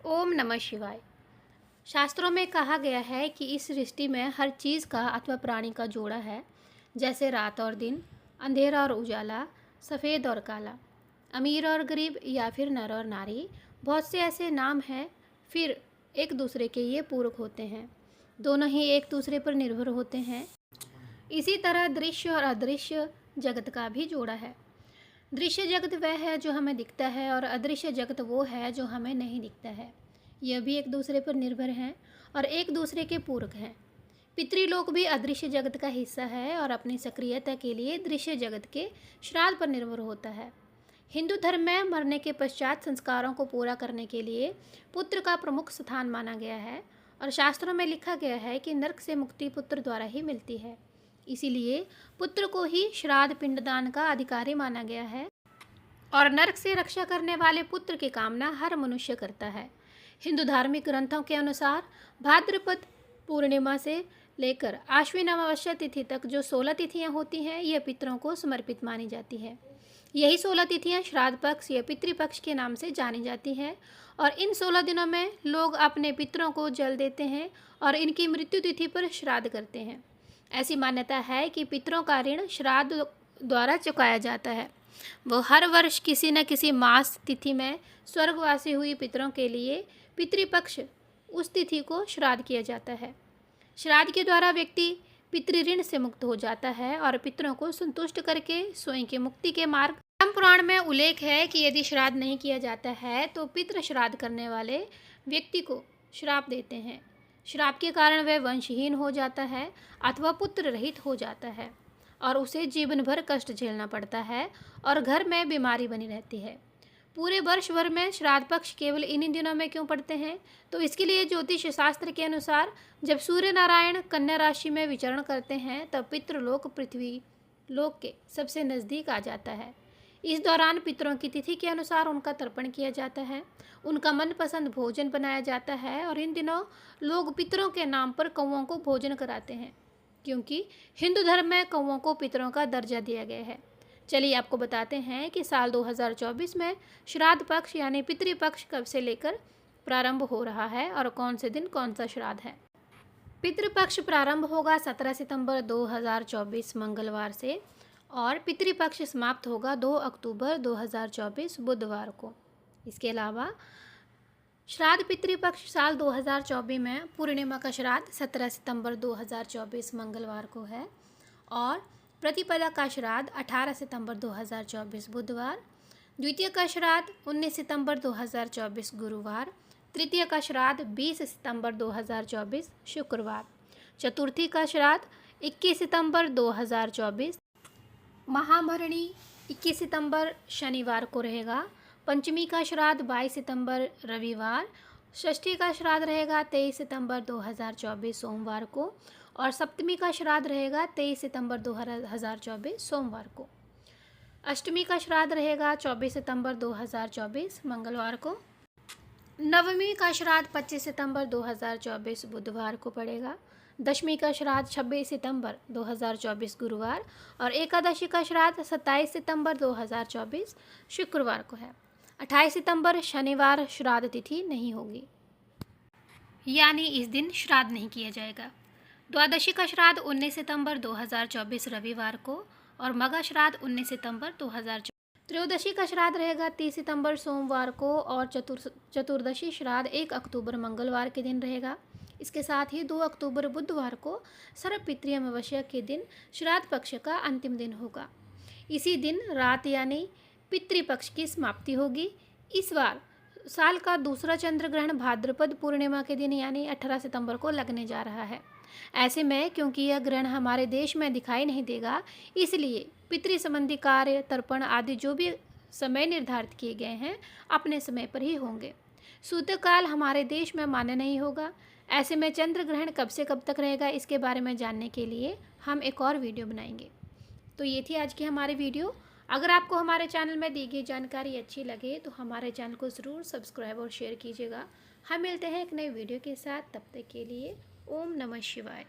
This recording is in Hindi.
ओम नमः शिवाय। शास्त्रों में कहा गया है कि इस सृष्टि में हर चीज़ का अथवा प्राणी का जोड़ा है, जैसे रात और दिन, अंधेरा और उजाला, सफ़ेद और काला, अमीर और गरीब या फिर नर और नारी। बहुत से ऐसे नाम हैं, फिर एक दूसरे के ये पूरक होते हैं, दोनों ही एक दूसरे पर निर्भर होते हैं। इसी तरह दृश्य और अदृश्य जगत का भी जोड़ा है। दृश्य जगत वह है जो हमें दिखता है और अदृश्य जगत वो है जो हमें नहीं दिखता है। यह भी एक दूसरे पर निर्भर हैं और एक दूसरे के पूरक हैं। पितृलोक भी अदृश्य जगत का हिस्सा है और अपनी सक्रियता के लिए दृश्य जगत के श्राद्ध पर निर्भर होता है। हिंदू धर्म में मरने के पश्चात संस्कारों को पूरा करने के लिए पुत्र का प्रमुख स्थान माना गया है और शास्त्रों में लिखा गया है कि नरक से मुक्ति पुत्र द्वारा ही मिलती है। इसीलिए पुत्र को ही श्राद्ध पिंडदान का अधिकारी माना गया है और नरक से रक्षा करने वाले पुत्र की कामना हर मनुष्य करता है। हिंदू धार्मिक ग्रंथों के अनुसार भाद्रपद पूर्णिमा से लेकर आश्विन अमावस्या तिथि तक जो 16 तिथियां होती हैं, यह पितरों को समर्पित मानी जाती है। यही 16 तिथियां श्राद्ध पक्ष या पितृपक्ष के नाम से जानी जाती हैं और इन 16 दिनों में लोग अपने पितरों को जल देते हैं और इनकी मृत्यु तिथि पर श्राद्ध करते हैं। ऐसी मान्यता है कि पितरों का ऋण श्राद्ध द्वारा चुकाया जाता है। वो हर वर्ष किसी न किसी मास तिथि में स्वर्गवासी हुई पितरों के लिए पितृपक्ष उस तिथि को श्राद्ध किया जाता है। श्राद्ध के द्वारा व्यक्ति पितृऋण से मुक्त हो जाता है और पितरों को संतुष्ट करके स्वयं की मुक्ति के मार्ग। ब्रह्म पुराण में उल्लेख है कि यदि श्राद्ध नहीं किया जाता है तो पितृ श्राद्ध करने वाले व्यक्ति को श्राप देते हैं। श्राप के कारण वह वंशहीन हो जाता है अथवा पुत्र रहित हो जाता है और उसे जीवन भर कष्ट झेलना पड़ता है और घर में बीमारी बनी रहती है। पूरे वर्ष भर में श्राद्ध पक्ष केवल इन्हीं दिनों में क्यों पड़ते हैं? तो इसके लिए ज्योतिष शास्त्र के अनुसार जब सूर्य नारायण कन्या राशि में विचरण करते हैं तब पितृलोक पृथ्वी लोक के सबसे नज़दीक आ जाता है। इस दौरान पितरों की तिथि के अनुसार उनका तर्पण किया जाता है, उनका मनपसंद भोजन बनाया जाता है और इन दिनों लोग पितरों के नाम पर कौओं को भोजन कराते हैं, क्योंकि हिंदू धर्म में कौओं को पितरों का दर्जा दिया गया है। चलिए आपको बताते हैं कि साल 2024 में श्राद्ध पक्ष यानी पितृपक्ष कब से लेकर प्रारंभ हो रहा है और कौन से दिन कौन सा श्राद्ध है। पितृपक्ष प्रारंभ होगा 17 सितंबर 2024 मंगलवार से और पितृपक्ष समाप्त होगा 2 अक्टूबर 2024 बुधवार को। इसके अलावा श्राद्ध पितृपक्ष साल 2024 में पूर्णिमा का श्राद्ध 17 सितंबर 2024 मंगलवार को है और प्रतिपदा का श्राद्ध 18 सितंबर 2024 बुधवार, द्वितीय का श्राद्ध 19 सितंबर 2024 गुरुवार, तृतीय का श्राद्ध 20 सितंबर 2024 शुक्रवार, चतुर्थी का श्राद्ध 21 सितंबर 2024, महाभरणी 21 सितंबर शनिवार को रहेगा, पंचमी का श्राद्ध 22 सितंबर रविवार, षष्ठी का श्राद्ध रहेगा 23 सितंबर 2024 सोमवार को और सप्तमी का श्राद्ध रहेगा 23 सितंबर 2024 सोमवार को। अष्टमी का श्राद्ध रहेगा 24 सितंबर 2024 मंगलवार को। नवमी का श्राद्ध 25 सितंबर 2024 बुधवार को पड़ेगा। दशमी का श्राद्ध 26 सितंबर 2024 गुरुवार और एकादशी का श्राद्ध 27 सितंबर 2024 शुक्रवार को है। 28 सितंबर शनिवार श्राद्ध तिथि नहीं होगी, यानी इस दिन श्राद्ध नहीं किया जाएगा। द्वादशी का श्राद्ध 19 सितंबर 2024 रविवार को और मघा श्राद्ध 19 सितंबर 2024। त्रयोदशी का श्राद्ध रहेगा 30 सितंबर सोमवार को और चतुर्दशी श्राद्ध 1 अक्टूबर मंगलवार के दिन रहेगा। इसके साथ ही 2 अक्टूबर बुधवार को सर्वपितृ अमावस्या के दिन श्राद्ध पक्ष का अंतिम दिन होगा। इसी दिन रात यानी पितृपक्ष की समाप्ति होगी। इस बार साल का दूसरा चंद्र ग्रहण भाद्रपद पूर्णिमा के दिन यानी 18 सितंबर को लगने जा रहा है। ऐसे में क्योंकि यह ग्रहण हमारे देश में दिखाई नहीं देगा, इसलिए पितृ संबंधी कार्य तर्पण आदि जो भी समय निर्धारित किए गए हैं अपने समय पर ही होंगे। सूतकाल हमारे देश में मान्य नहीं होगा। ऐसे में चंद्र ग्रहण कब से कब तक रहेगा, इसके बारे में जानने के लिए हम एक और वीडियो बनाएंगे। तो ये थी आज की हमारी वीडियो। अगर आपको हमारे चैनल में दी गई जानकारी अच्छी लगे तो हमारे चैनल को ज़रूर सब्सक्राइब और शेयर कीजिएगा। हम मिलते हैं एक नए वीडियो के साथ, तब तक के लिए ओम नमः शिवाय।